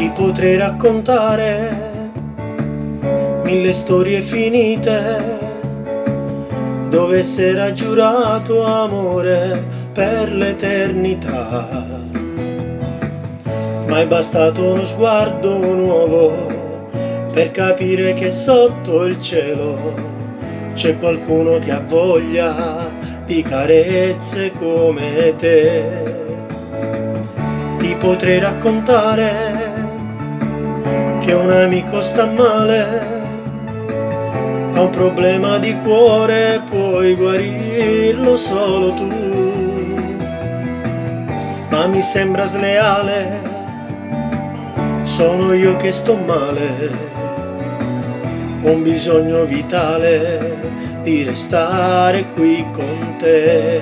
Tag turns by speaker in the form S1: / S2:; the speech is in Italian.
S1: Ti potrei raccontare mille storie finite, dove si era giurato amore per l'eternità. Ma è bastato uno sguardo nuovo per capire che sotto il cielo c'è qualcuno che ha voglia di carezze come te. Ti potrei raccontare che un amico sta male, ha un problema di cuore, puoi guarirlo solo tu. Ma mi sembra sleale, sono io che sto male, ho un bisogno vitale di restare qui con te.